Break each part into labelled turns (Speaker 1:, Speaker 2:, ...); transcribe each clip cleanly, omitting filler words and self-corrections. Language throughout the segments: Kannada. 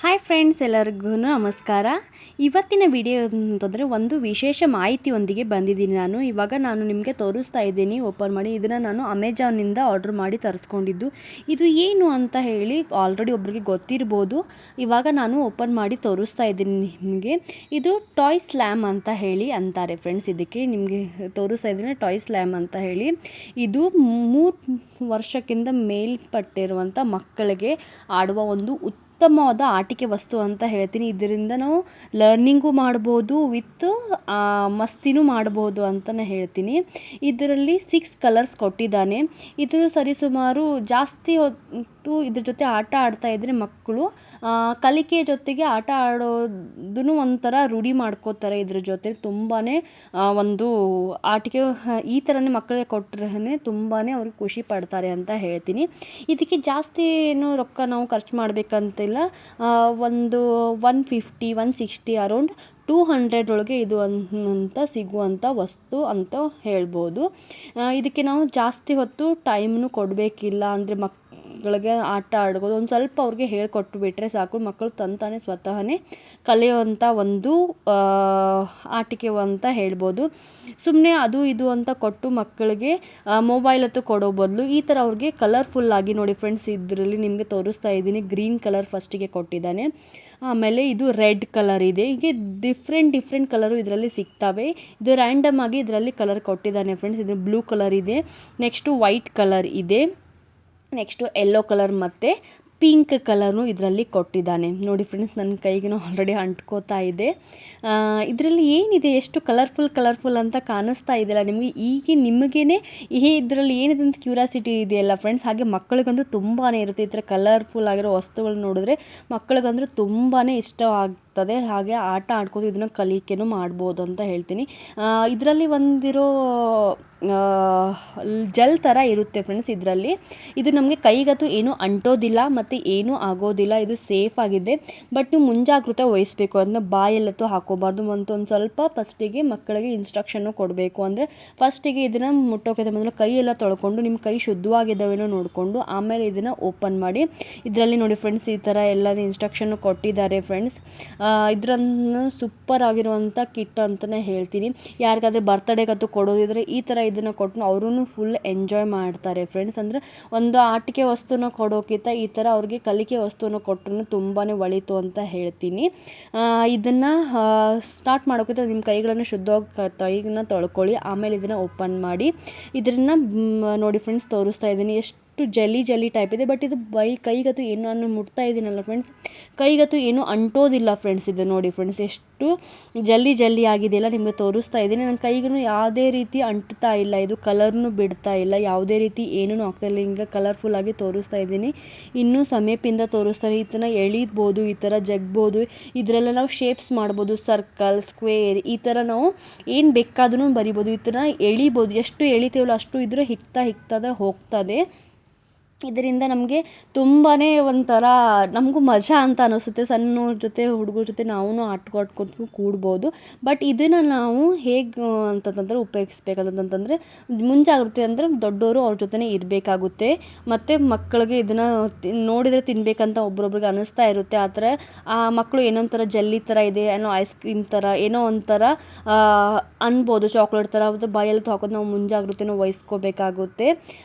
Speaker 1: ಹಾಯ್ ಫ್ರೆಂಡ್ಸ್, ಎಲ್ಲರಿಗೂ ನಮಸ್ಕಾರ. ಇವತ್ತಿನ ವಿಡಿಯೋ ಅಂತಂದರೆ ಒಂದು ವಿಶೇಷ ಮಾಹಿತಿಯೊಂದಿಗೆ ಬಂದಿದ್ದೀನಿ. ಇವಾಗ ನಾನು ನಿಮಗೆ ತೋರಿಸ್ತಾ ಇದ್ದೀನಿ. ಓಪನ್ ಮಾಡಿ ಇದನ್ನು ನಾನು ಅಮೆಜಾನಿಂದ ಆರ್ಡರ್ ಮಾಡಿ ತರಿಸ್ಕೊಂಡಿದ್ದು. ಇದು ಏನು ಅಂತ ಹೇಳಿ ಆಲ್ರೆಡಿ ಒಬ್ಬರಿಗೆ ಗೊತ್ತಿರ್ಬೋದು. ಇವಾಗ ನಾನು ಓಪನ್ ಮಾಡಿ ತೋರಿಸ್ತಾ ಇದ್ದೀನಿ ನಿಮಗೆ. ಇದು ಟಾಯ್ ಸ್ಲ್ಯಾಮ್ ಅಂತ ಹೇಳಿ ಅಂತಾರೆ ಫ್ರೆಂಡ್ಸ್. ಇದಕ್ಕೆ ನಿಮಗೆ ತೋರಿಸ್ತಾ ಇದ್ದೀನಿ ಟಾಯ್ ಸ್ಲ್ಯಾಮ್ ಅಂತ ಹೇಳಿ. ಇದು 3 ವರ್ಷಕ್ಕಿಂತ ಮೇಲ್ಪಟ್ಟಿರುವಂಥ ಮಕ್ಕಳಿಗೆ ಆಡುವ ಒಂದು ಉತ್ತಮವಾದ ಆಟಿಕೆ ವಸ್ತು ಅಂತ ಹೇಳ್ತೀನಿ. ಇದರಿಂದ ನಾವು ಲರ್ನಿಂಗು ಮಾಡ್ಬೋದು, ವಿತ್ ಮಸ್ತಿನೂ ಮಾಡ್ಬೋದು ಅಂತಲೇ ಹೇಳ್ತೀನಿ. ಇದರಲ್ಲಿ 6 ಕಲರ್ಸ್ ಕೊಟ್ಟಿದ್ದಾನೆ. ಇದು ಸರಿಸುಮಾರು ಜಾಸ್ತಿ ಹೊತ್ತು ಇದ್ರ ಜೊತೆ ಆಟ ಆಡ್ತಾ ಇದ್ದರೆ ಮಕ್ಕಳು ಕಲಿಕೆಯ ಜೊತೆಗೆ ಆಟ ಆಡೋದನ್ನು ಒಂಥರ ರೂಢಿ ಮಾಡ್ಕೋತಾರೆ. ಇದ್ರ ಜೊತೆ ತುಂಬಾ ಒಂದು ಆಟಿಕೆ ಈ ಥರನೇ ಮಕ್ಕಳಿಗೆ ಕೊಟ್ಟರೆ ತುಂಬಾ ಅವ್ರಿಗೆ ಖುಷಿ ಪಡ್ತಾರೆ ಅಂತ ಹೇಳ್ತೀನಿ. ಇದಕ್ಕೆ ಜಾಸ್ತಿ ಏನು ರೊಕ್ಕ ನಾವು ಖರ್ಚು ಮಾಡಬೇಕಂತಿಲ್ಲ. ಒಂದು 150 160 ಅರೌಂಡ್ 200 ಒಳಗೆ ಇದು ಅಂತ ಸಿಗುವಂಥ ವಸ್ತು ಅಂತ ಹೇಳ್ಬೋದು. ಇದಕ್ಕೆ ನಾವು ಜಾಸ್ತಿ ಹೊತ್ತು ಟೈಮ್ನು ಕೊಡಬೇಕಿಲ್ಲ. ಅಂದರೆ ಮಕ್ಕಳಿಗೆ ಆಟ ಆಡ್ಬೋದು, ಒಂದು ಸ್ವಲ್ಪ ಅವ್ರಿಗೆ ಹೇಳ್ಕೊಟ್ಟು ಬಿಟ್ಟರೆ ಸಾಕು. ಮಕ್ಕಳು ತಂತಾನೆ ಸ್ವತಃನೇ ಕಲಿಯುವಂಥ ಒಂದು ಆಟಿಕೆ ಅಂತ ಹೇಳ್ಬೋದು. ಸುಮ್ಮನೆ ಅದು ಇದು ಅಂತ ಕೊಟ್ಟು ಮಕ್ಕಳಿಗೆ ಮೊಬೈಲ್ ಹೊತ್ತು ಕೊಡೋ ಬದಲು ಈ ಥರ ಅವ್ರಿಗೆ ಕಲರ್ಫುಲ್ಲಾಗಿ ನೋಡಿ ಫ್ರೆಂಡ್ಸ್. ಇದರಲ್ಲಿ ನಿಮಗೆ ತೋರಿಸ್ತಾ ಇದ್ದೀನಿ. ಗ್ರೀನ್ ಕಲರ್ ಫಸ್ಟಿಗೆ ಕೊಟ್ಟಿದ್ದಾನೆ, ಆಮೇಲೆ ಇದು ರೆಡ್ ಕಲರ್ ಇದೆ. ಹೀಗೆ ಡಿಫ್ರೆಂಟ್ ಕಲರು ಇದರಲ್ಲಿ ಸಿಗ್ತವೆ. ಇದು ರ್ಯಾಂಡಮ್ ಆಗಿ ಇದರಲ್ಲಿ ಕಲರ್ ಕೊಟ್ಟಿದ್ದಾನೆ ಫ್ರೆಂಡ್ಸ್. ಇದು ಬ್ಲೂ ಕಲರ್ ಇದೆ, ನೆಕ್ಸ್ಟು ವೈಟ್ ಕಲರ್ ಇದೆ, ನೆಕ್ಸ್ಟು ಯೆಲ್ಲೋ ಕಲರ್ ಮತ್ತು ಪಿಂಕ್ ಕಲರ್ನು ಇದರಲ್ಲಿ ಕೊಟ್ಟಿದ್ದಾನೆ. ನೋಡಿ ಫ್ರೆಂಡ್ಸ್, ನನ್ನ ಕೈಗೂ ಆಲ್ರೆಡಿ ಅಂಟ್ಕೋತಾ ಇದೆ. ಇದರಲ್ಲಿ ಏನಿದೆ, ಎಷ್ಟು ಕಲರ್ಫುಲ್ ಅಂತ ಕಾಣಿಸ್ತಾ ಇದೆಯಲ್ಲ ನಿಮಗೆ. ಈಗ ನಿಮಗೇನೆ ಇದರಲ್ಲಿ ಏನಿದೆ ಅಂತ ಕ್ಯೂರಿಯಾಸಿಟಿ ಇದೆಯಲ್ಲ ಫ್ರೆಂಡ್ಸ್. ಹಾಗೆ ಮಕ್ಕಳಿಗಂತೂ ತುಂಬಾ ಇರುತ್ತೆ ಈ ಥರ ಕಲರ್ಫುಲ್ ಆಗಿರೋ ವಸ್ತುಗಳು ನೋಡಿದ್ರೆ. ಮಕ್ಕಳಿಗಂದ್ರೆ ತುಂಬಾ ಇಷ್ಟವಾಗ್ತದೆ. ಹಾಗೆ ಆಟ ಆಡ್ಕೋದು ಇದನ್ನು ಕಲಿಕೆನೂ ಮಾಡ್ಬೋದು ಅಂತ ಹೇಳ್ತೀನಿ. ಇದರಲ್ಲಿ ಒಂದಿರೋ ಜೆಲ್ ಥರ ಇರುತ್ತೆ ಫ್ರೆಂಡ್ಸ್. ಇದರಲ್ಲಿ ಇದು ನಮಗೆ ಕೈಗಂತೂ ಏನೂ ಅಂಟೋದಿಲ್ಲ ಮತ್ತು ಏನೂ ಆಗೋದಿಲ್ಲ. ಇದು ಸೇಫ್ ಆಗಿದೆ. ಬಟ್ ನೀವು ಮುಂಜಾಗ್ರತೆ ವಹಿಸಬೇಕು. ಅದನ್ನ ಬಾಯಲ್ಲಂತೂ ಹಾಕೋಬಾರ್ದು. ಒಂದು ಸ್ವಲ್ಪ ಫಸ್ಟಿಗೆ ಮಕ್ಕಳಿಗೆ ಇನ್ಸ್ಟ್ರಕ್ಷನ್ನು ಕೊಡಬೇಕು. ಅಂದರೆ ಫಸ್ಟಿಗೆ ಇದನ್ನು ಮುಟ್ಟೋಕೆ ಮೊದಲು ಕೈಯೆಲ್ಲ ತೊಳ್ಕೊಂಡು ನಿಮ್ಮ ಕೈ ಶುದ್ಧವಾಗಿದ್ದಾವೇನೋ ನೋಡಿಕೊಂಡು ಆಮೇಲೆ ಇದನ್ನು ಓಪನ್ ಮಾಡಿ. ಇದರಲ್ಲಿ ನೋಡಿ ಫ್ರೆಂಡ್ಸ್, ಈ ಥರ ಎಲ್ಲ ಇನ್ಸ್ಟ್ರಕ್ಷನ್ನು ಕೊಟ್ಟಿದ್ದಾರೆ ಫ್ರೆಂಡ್ಸ್. ಇದರನ್ನು ಸೂಪರ್ ಆಗಿರುವಂಥ ಕಿಟ್ ಅಂತಲೇ ಹೇಳ್ತೀನಿ. ಯಾರಿಗಾದ್ರೆ ಬರ್ತ್ಡೇಗಂತೂ ಕೊಡೋದಿದ್ರೆ ಈ ಥರ ಇದನ್ನು ಕೊಟ್ಟು ಅವರೂ ಫುಲ್ ಎಂಜಾಯ್ ಮಾಡ್ತಾರೆ ಫ್ರೆಂಡ್ಸ್. ಅಂದರೆ ಒಂದು ಆಟಿಕೆ ವಸ್ತುನ ಕೊಡೋಕ್ಕಿಂತ ಈ ಥರ ಅವ್ರಿಗೆ ಕಲಿಕೆ ವಸ್ತುನ ಕೊಟ್ಟರು ತುಂಬಾ ಒಳಿತು ಅಂತ ಹೇಳ್ತೀನಿ. ಇದನ್ನು ಸ್ಟಾರ್ಟ್ ಮಾಡೋಕ್ಕಿಂತ ನಿಮ್ಮ ಕೈಗಳನ್ನು ಶುದ್ಧವಾಗಿ ಕೈಗಳನ್ನ ತೊಳ್ಕೊಳ್ಳಿ. ಆಮೇಲೆ ಇದನ್ನು ಓಪನ್ ಮಾಡಿ. ಇದನ್ನು ನೋಡಿ ಫ್ರೆಂಡ್ಸ್, ತೋರಿಸ್ತಾ ಇದ್ದೀನಿ. ಎಷ್ಟು ಜಲಿ ಟೈಪ್ ಇದೆ. ಬಟ್ ಇದು ಕೈಗಂತೂ ಏನು ನಾನು ಮುಟ್ತಾ ಇದ್ದೀನಲ್ಲ ಫ್ರೆಂಡ್ಸ್, ಕೈಗಂತೂ ಏನೂ ಅಂಟೋದಿಲ್ಲ ಫ್ರೆಂಡ್ಸ್. ಇದು ನೋಡಿ ಫ್ರೆಂಡ್ಸ್, ಎಷ್ಟು ಜಲ್ಲಿ ಆಗಿದೆಯಲ್ಲ ನಿಮಗೆ ತೋರಿಸ್ತಾ ಇದ್ದೀನಿ. ನನ್ನ ಕೈಗೂ ಯಾವುದೇ ರೀತಿ ಅಂಟ್ತಾ ಇಲ್ಲ. ಇದು ಕಲರ್ನು ಬಿಡ್ತಾ ಇಲ್ಲ, ಯಾವುದೇ ರೀತಿ ಏನೂ ಆಗ್ತಾ ಇಲ್ಲ. ಹಿಂಗೆ ಕಲರ್ಫುಲ್ಲಾಗಿ ತೋರಿಸ್ತಾ ಇದ್ದೀನಿ. ಇನ್ನೂ ಸಮೀಪದಿಂದ ತೋರಿಸ್ತಾರೆ. ಈ ಥರ ಎಳಿಬೋದು, ಈ ಥರ ಜಗ್ಬೋದು. ಇದರೆಲ್ಲ ನಾವು ಶೇಪ್ಸ್ ಮಾಡ್ಬೋದು, ಸರ್ಕಲ್, ಸ್ಕ್ವೇರ್, ಈ ಥರ ನಾವು ಏನು ಬೇಕಾದ್ರೂ ಬರಿಬೋದು. ಈ ಥರ ಎಳಿಬೋದು. ಎಷ್ಟು ಎಳಿತೀವಲ್ಲ ಅಷ್ಟು ಇದ್ರೆ ಹಿಗ್ತದೆ ಹೋಗ್ತದೆ. ಇದರಿಂದ ನಮಗೆ ತುಂಬಾ ಒಂಥರ ನಮಗೂ ಮಜಾ ಅಂತ ಅನಿಸುತ್ತೆ. ಸಣ್ಣವ್ರ ಜೊತೆ ಹುಡುಗರ ಜೊತೆ ನಾವು ಆಡ್ಕೊತ್ಕೊಂಡು ಕೂಡ್ಬೋದು. ಬಟ್ ಇದನ್ನು ನಾವು ಹೇಗೆ ಅಂತಂತಂದರೆ ಉಪಯೋಗಿಸ್ಬೇಕಂತಂತಂದರೆ ಮುಂಜಾಗ್ರತೆ ಅಂದರೆ ದೊಡ್ಡವರು ಅವ್ರ ಜೊತೆನೇ ಇರಬೇಕಾಗುತ್ತೆ. ಮತ್ತು ಮಕ್ಕಳಿಗೆ ಇದನ್ನು ನೋಡಿದರೆ ತಿನ್ನಬೇಕಂತ ಒಬ್ರೊಬ್ರಿಗೆ ಅನ್ನಿಸ್ತಾ ಇರುತ್ತೆ. ಆ ಥರ ಆ ಮಕ್ಕಳು ಏನೋ ಒಂಥರ ಜಲ್ಲಿ ಥರ ಇದೆ, ಏನೋ ಐಸ್ ಕ್ರೀಮ್ ಥರ ಏನೋ ಒಂಥರ ಅನ್ಬೋದು, ಚಾಕ್ಲೇಟ್ ಥರ. ಅದು ಬಾಯಲ್ಲಿ ಹಾಕೋದು ನಾವು ಮುಂಜಾಗ್ರತೆನೂ ವಹಿಸ್ಕೋಬೇಕಾಗುತ್ತೆ.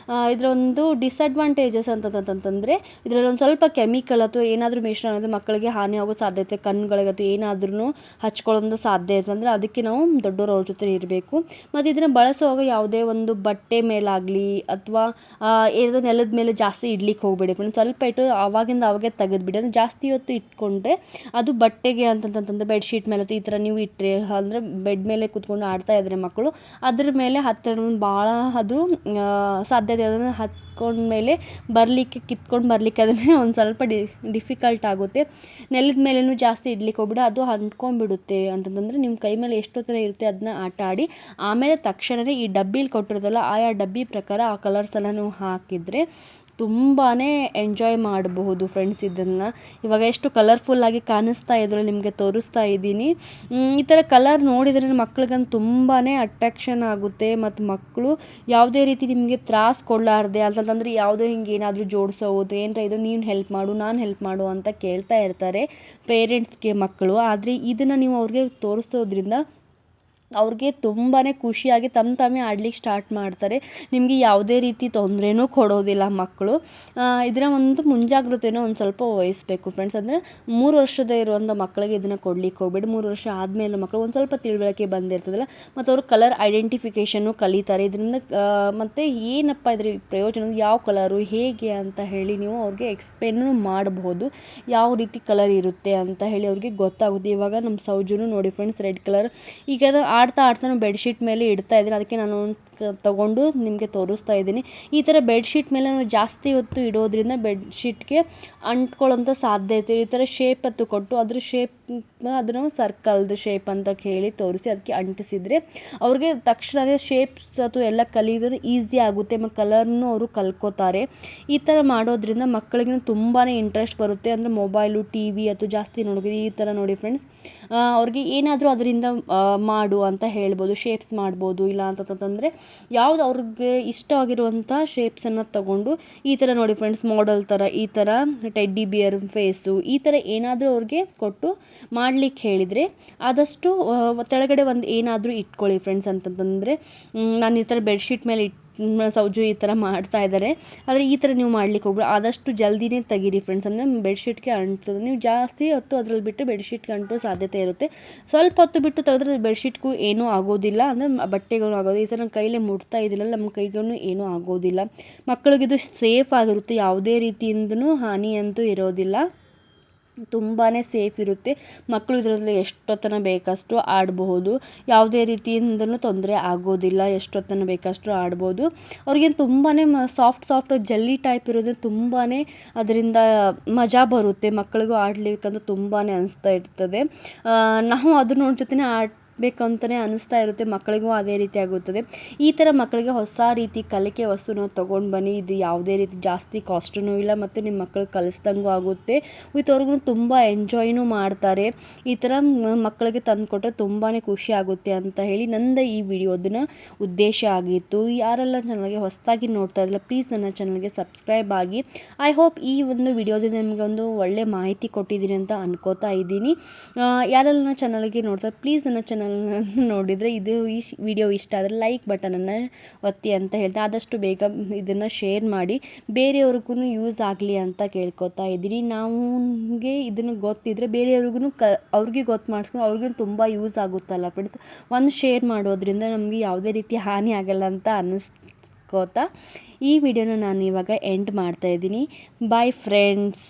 Speaker 1: ಇದರ ಒಂದು ಡಿಸಡ್ವಾಂಟೇಜಸ್ ಅಂತಂತಂದರೆ ಇದರಲ್ಲಿ ಒಂದು ಸ್ವಲ್ಪ ಕೆಮಿಕಲ್ ಅಥವಾ ಏನಾದರೂ ಮಿಶ್ರಣ ಅಂದರೆ ಮಕ್ಕಳಿಗೆ ಹಾನಿ ಆಗೋ ಸಾಧ್ಯತೆ, ಕಣ್ಣುಗಳಿಗತ್ತು ಏನಾದ್ರೂ ಹಚ್ಕೊಳ್ಳೋ ಸಾಧ್ಯತೆ. ಅಂದರೆ ಅದಕ್ಕೆ ನಾವು ದೊಡ್ಡವರು ಅವ್ರ ಜೊತೆ ಇರಬೇಕು. ಮತ್ತು ಇದನ್ನು ಬಳಸುವಾಗ ಯಾವುದೇ ಒಂದು ಬಟ್ಟೆ ಮೇಲಾಗಲಿ ಅಥವಾ ಏನೋ ನೆಲದ ಮೇಲೆ ಜಾಸ್ತಿ ಇಡ್ಲಿಕ್ಕೆ ಹೋಗಬೇಡಿ ಫ್ರೆಂಡ್ಸ್. ಸ್ವಲ್ಪ ಇಟ್ಟು ಅವಾಗೆ ತೆಗೆದುಬಿಡಿ. ಅಂದರೆ ಜಾಸ್ತಿ ಹೊತ್ತು ಇಟ್ಕೊಂಡ್ರೆ ಅದು ಬಟ್ಟೆಗೆ ಅಂತಂತಂದರೆ ಬೆಡ್ಶೀಟ್ ಮೇಲೆ ಈ ಥರ ನೀವು ಇಟ್ಟರೆ, ಅಂದರೆ ಬೆಡ್ ಮೇಲೆ ಕೂತ್ಕೊಂಡು ಆಡ್ತಾ ಇದ್ದರೆ ಮಕ್ಕಳು ಅದ್ರ ಮೇಲೆ ಭಾಳ ಅದು ಸಾಧ್ಯತೆ. ಅದನ್ನು ಹತ್ಕೊಂಡ್ಮೇಲೆ ಕಿತ್ಕೊಂಡು ಬರಲಿಕ್ಕೆ ಅದನ್ನೇ ಒಂದು ಸ್ವಲ್ಪ ಡಿಫಿಕಲ್ಟ್ ಆಗುತ್ತೆ. ನೆಲದ ಮೇಲೂ ಜಾಸ್ತಿ ಇಡ್ಲಿಕ್ಕೆ ಹೋಗ್ಬಿಡಿ, ಅದು ಅಂಟ್ಕೊಂಡ್ಬಿಡುತ್ತೆ. ಅಂತಂದರೆ ನಿಮ್ಮ ಕೈ ಮೇಲೆ ಎಷ್ಟೊತ್ತರ ಇರುತ್ತೆ ಅದನ್ನ ಆಟ ಆಡಿ ಆಮೇಲೆ ತಕ್ಷಣವೇ ಈ ಡಬ್ಬಿಲಿ ಕೊಟ್ಟಿರೋದಲ್ಲ ಆಯಾ ಡಬ್ಬಿ ಪ್ರಕಾರ ಆ ಕಲರ್ಸ್ ಎಲ್ಲ ನೀವು ಹಾಕಿದರೆ ತುಂಬಾ ಎಂಜಾಯ್ ಮಾಡಬಹುದು ಫ್ರೆಂಡ್ಸ್. ಇದನ್ನು ಇವಾಗ ಎಷ್ಟು ಕಲರ್ಫುಲ್ಲಾಗಿ ಕಾಣಿಸ್ತಾ ಇದ್ರು ನಿಮಗೆ ತೋರಿಸ್ತಾ ಇದ್ದೀನಿ. ಈ ಥರ ಕಲರ್ ನೋಡಿದರೆ ಮಕ್ಳಿಗಂತೂ ತುಂಬಾ ಅಟ್ರಾಕ್ಷನ್ ಆಗುತ್ತೆ. ಮತ್ತು ಮಕ್ಕಳು ಯಾವುದೇ ರೀತಿ ನಿಮಗೆ ತ್ರಾಸು ಕೊಡಲಾರ್ದೆ ಅಂತಂದರೆ ಯಾವುದೋ ಹಿಂಗೆ ಏನಾದರೂ ಜೋಡಿಸೋದು ಏನರ ಇದು ನೀನು ಹೆಲ್ಪ್ ಮಾಡು ನಾನು ಹೆಲ್ಪ್ ಮಾಡು ಅಂತ ಕೇಳ್ತಾ ಇರ್ತಾರೆ ಪೇರೆಂಟ್ಸ್ಗೆ ಮಕ್ಕಳು. ಆದರೆ ಇದನ್ನು ನೀವು ಅವ್ರಿಗೆ ತೋರಿಸೋದ್ರಿಂದ ಅವ್ರಿಗೆ ತುಂಬಾ ಖುಷಿಯಾಗಿ ತಾವೇ ಆಡ್ಲಿಕ್ಕೆ ಸ್ಟಾರ್ಟ್ ಮಾಡ್ತಾರೆ. ನಿಮಗೆ ಯಾವುದೇ ರೀತಿ ತೊಂದರೆನೂ ಕೊಡೋದಿಲ್ಲ ಮಕ್ಕಳು. ಇದರ ಒಂದು ಮುಂಜಾಗ್ರತೆನೂ ಒಂದು ಸ್ವಲ್ಪ ವಹಿಸಬೇಕು ಫ್ರೆಂಡ್ಸ್. ಅಂದರೆ 3 ವರ್ಷದ ಇರುವಂಥ ಮಕ್ಕಳಿಗೆ ಇದನ್ನು ಕೊಡ್ಲಿಕ್ಕೆ ಹೋಗ್ಬೇಡಿ. 3 ವರ್ಷ ಆದಮೇಲೆ ಮಕ್ಕಳು ಒಂದು ಸ್ವಲ್ಪ ತಿಳುವಳಿಕೆ ಬಂದಿರ್ತದಲ್ಲ, ಮತ್ತು ಅವರು ಕಲರ್ ಐಡೆಂಟಿಫಿಕೇಷನ್ನು ಕಲಿತಾರೆ ಇದರಿಂದ. ಮತ್ತು ಏನಪ್ಪ ಇದ್ರ ಪ್ರಯೋಜನ, ಯಾವ ಕಲರು ಹೇಗೆ ಅಂತ ಹೇಳಿ ನೀವು ಅವ್ರಿಗೆ ಎಕ್ಸ್ಪ್ಲೇನು ಮಾಡಬಹುದು, ಯಾವ ರೀತಿ ಕಲರ್ ಇರುತ್ತೆ ಅಂತ ಹೇಳಿ ಅವ್ರಿಗೆ ಗೊತ್ತಾಗುತ್ತೆ. ಇವಾಗ ನಮ್ಮ ಸೌಜುನು ನೋಡಿ ಫ್ರೆಂಡ್ಸ್ ರೆಡ್ ಕಲರ್ ಈಗ ಆಡ್ತಾ ನಾನು ಬೆಡ್ಶೀಟ್ ಮೇಲೆ ಇಡ್ತಾ ಇದ್ದೀನಿ. ಅದಕ್ಕೆ ನಾನು ತಗೊಂಡು ನಿಮಗೆ ತೋರಿಸ್ತಾ ಇದ್ದೀನಿ. ಈ ಥರ ಬೆಡ್ಶೀಟ್ ಮೇಲೆ ನಾವು ಜಾಸ್ತಿ ಹೊತ್ತು ಇಡೋದ್ರಿಂದ ಬೆಡ್ಶೀಟ್ಗೆ ಅಂಟ್ಕೊಳ್ಳೋಂಥ ಸಾಧ್ಯತೆ. ಈ ಥರ ಶೇಪ್ ಹತ್ತು ಕೊಟ್ಟು ಅದ್ರ ಶೇಪ್ ಅದನ್ನು ಸರ್ಕಲ್ದು ಶೇಪ್ ಅಂತ ಹೇಳಿ ತೋರಿಸಿ ಅದಕ್ಕೆ ಅಂಟಿಸಿದರೆ ಅವ್ರಿಗೆ ತಕ್ಷಣವೇ ಶೇಪ್ಸ್ ಅಥವಾ ಎಲ್ಲ ಕಲಿಯೋದು ಈಸಿ ಆಗುತ್ತೆ. ಮತ್ತು ಕಲರ್ನು ಅವರು ಕಲ್ಕೋತಾರೆ. ಈ ಥರ ಮಾಡೋದ್ರಿಂದ ಮಕ್ಕಳಿಗೆ ತುಂಬಾ ಇಂಟ್ರೆಸ್ಟ್ ಬರುತ್ತೆ. ಅಂದರೆ ಮೊಬೈಲು ಟಿ ವಿ ಅಥವಾ ಜಾಸ್ತಿ ನೋಡೋದು ಈ ಥರ ನೋಡಿ ಫ್ರೆಂಡ್ಸ್. ಅವ್ರಿಗೆ ಏನಾದರೂ ಅದರಿಂದ ಮಾಡು ಅಂತ ಹೇಳ್ಬೋದು, ಶೇಪ್ಸ್ ಮಾಡ್ಬೋದು. ಇಲ್ಲ ಅಂತಂತಂದರೆ ಯಾವುದು ಅವ್ರಿಗೆ ಇಷ್ಟವಾಗಿರುವಂಥ ಶೇಪ್ಸನ್ನು ತಗೊಂಡು ಈ ಥರ ನೋಡಿ ಫ್ರೆಂಡ್ಸ್ ಮಾಡೆಲ್ ಥರ ಈ ಥರ ಟೆಡ್ಡಿ ಬಿಯರ್ ಫೇಸು ಈ ಥರ ಏನಾದರೂ ಅವ್ರಿಗೆ ಕೊಟ್ಟು ಮಾಡಲಿಕ್ಕೆ ಹೇಳಿದರೆ ಆದಷ್ಟು ಕೆಳಗಡೆ ಒಂದು ಏನಾದರೂ ಇಟ್ಕೊಳ್ಳಿ ಫ್ರೆಂಡ್ಸ್. ಅಂತಂತಂದರೆ ನಾನು ಈ ಥರ ಬೆಡ್ಶೀಟ್ ಮೇಲೆ ಸೌಜು ಈ ಥರ ಮಾಡ್ತಾ ಇದ್ದಾರೆ. ಆದರೆ ಈ ಥರ ನೀವು ಮಾಡ್ಲಿಕ್ಕೆ ಹೋಗ್ಬಿಡಿ, ಆದಷ್ಟು ಜಲ್ದಿನೇ ತೆಗೀರಿ ಫ್ರೆಂಡ್ಸ್. ಅಂದರೆ ಬೆಡ್ಶೀಟ್ಗೆ ಅಂಟ್ತದೆ. ನೀವು ಜಾಸ್ತಿ ಹೊತ್ತು ಅದರಲ್ಲಿ ಬಿಟ್ಟು ಬೆಡ್ಶೀಟ್ಗೆ ಅಂಟೋ ಸಾಧ್ಯತೆ ಇರುತ್ತೆ. ಸ್ವಲ್ಪ ಹೊತ್ತು ಬಿಟ್ಟು ತೆಗೆದ್ರೆ ಬೆಡ್ಶೀಟ್ಗೂ ಏನೂ ಆಗೋದಿಲ್ಲ, ಅಂದರೆ ಬಟ್ಟೆಗೂ ಆಗೋದು. ಈ ಥರ ಕೈಲೇ ಮುಟ್ತಾ ಇದ್ದಿಲ್ಲ ನಮ್ಮ ಕೈಗೂ ಏನೂ ಆಗೋದಿಲ್ಲ. ಮಕ್ಕಳಿಗಿದು ಸೇಫ್ ಆಗಿರುತ್ತೆ, ಯಾವುದೇ ರೀತಿಯಿಂದನೂ ಹಾನಿ ಅಂತೂ ಇರೋದಿಲ್ಲ. ತುಂಬಾ ಸೇಫ್ ಇರುತ್ತೆ. ಮಕ್ಕಳು ಇದರಲ್ಲಿ ಎಷ್ಟೊತ್ತನ ಬೇಕಷ್ಟು ಆಡಬಹುದು, ಯಾವುದೇ ರೀತಿಯಿಂದಲೂ ತೊಂದರೆ ಆಗೋದಿಲ್ಲ. ಎಷ್ಟೊತ್ತನ ಬೇಕಷ್ಟು ಆಡ್ಬೋದು. ಅವ್ರಿಗೆ ತುಂಬಾ ಸಾಫ್ಟ್ ಜಲ್ಲಿ ಟೈಪ್ ಇರೋದು ತುಂಬಾ ಅದರಿಂದ ಮಜಾ ಬರುತ್ತೆ. ಮಕ್ಕಳಿಗೂ ಆಡ್ಲಿಕ್ಕಂತ ತುಂಬಾ ಅನಿಸ್ತಾ ಇರ್ತದೆ. ನಾವು ಅದ್ರ ನೋಡಿ ಜೊತೆ ಬೇಕಂತಲೇ ಅನ್ನಿಸ್ತಾ ಇರುತ್ತೆ. ಮಕ್ಕಳಿಗೂ ಅದೇ ರೀತಿ ಆಗುತ್ತದೆ. ಈ ಥರ ಮಕ್ಕಳಿಗೆ ಹೊಸ ರೀತಿ ಕಲಿಕೆ ವಸ್ತುನ ತೊಗೊಂಡು ಬನ್ನಿ. ಇದು ಯಾವುದೇ ರೀತಿ ಜಾಸ್ತಿ ಕಾಸ್ಟೂ ಇಲ್ಲ ಮತ್ತು ನಿಮ್ಮ ಮಕ್ಕಳಿಗೆ ಕಲಿಸ್ದಂಗೂ ಆಗುತ್ತೆ. ವಿತ್ ಅವ್ರಿಗೂ ತುಂಬ ಎಂಜಾಯ್ನೂ ಮಾಡ್ತಾರೆ. ಈ ಥರ ಮಕ್ಕಳಿಗೆ ತಂದುಕೊಟ್ರೆ ತುಂಬಾ ಖುಷಿ ಆಗುತ್ತೆ ಅಂತ ಹೇಳಿ ನಂದು ಈ ವಿಡಿಯೋದನ್ನ ಉದ್ದೇಶ ಆಗಿತ್ತು. ಯಾರೆಲ್ಲ ಚಾನಲ್ಗೆ ಹೊಸದಾಗಿ ನೋಡ್ತಾ ಇದ್ದಿಲ್ಲ ಪ್ಲೀಸ್ ನನ್ನ ಚಾನಲ್ಗೆ ಸಬ್ಸ್ಕ್ರೈಬ್ ಆಗಿ. ಐ ಹೋಪ್ ಈ ಒಂದು ವಿಡಿಯೋದಿಂದ ನಿಮಗೆ ಒಂದು ಒಳ್ಳೆ ಮಾಹಿತಿ ಕೊಟ್ಟಿದ್ದೀನಿ ಅಂತ ಅನ್ಕೋತಾ ಇದ್ದೀನಿ. ಯಾರೆಲ್ಲ ನನ್ನ ಚಾನಲ್ಗೆ ನೋಡ್ತಾರೆ ಪ್ಲೀಸ್ ನನ್ನ ಚಾನಲ್ ನೋಡಿದರೆ ಇದು ಈ ವಿಡಿಯೋ ಇಷ್ಟ ಆದರೆ ಲೈಕ್ ಬಟನನ್ನು ಒತ್ತಿ ಅಂತ ಹೇಳ್ತಾ ಆದಷ್ಟು ಬೇಗ ಇದನ್ನು ಶೇರ್ ಮಾಡಿ ಬೇರೆಯವ್ರಿಗೂ ಯೂಸ್ ಆಗಲಿ ಅಂತ ಕೇಳ್ಕೊತಾ ಇದ್ದೀನಿ. ನಮಗೆ ಇದನ್ನು ಗೊತ್ತಿದ್ದರೆ ಬೇರೆಯವ್ರಿಗೂ ಅವ್ರಿಗೆ ಗೊತ್ತು ಮಾಡಿಸ್ಕೊಂಡು ಅವ್ರಿಗೂ ತುಂಬ ಯೂಸ್ ಆಗುತ್ತಲ್ಲ ಫ್ರೆಂಡ್ಸ್. ಒಂದು ಶೇರ್ ಮಾಡೋದ್ರಿಂದ ನಮಗೆ ಯಾವುದೇ ರೀತಿ ಹಾನಿ ಆಗಲ್ಲ ಅಂತ ಅನ್ನಿಸ್ಕೋತಾ ಈ ವಿಡಿಯೋನ ನಾನು ಇವಾಗ ಎಂಡ್ ಮಾಡ್ತಾಯಿದ್ದೀನಿ. Bye friends.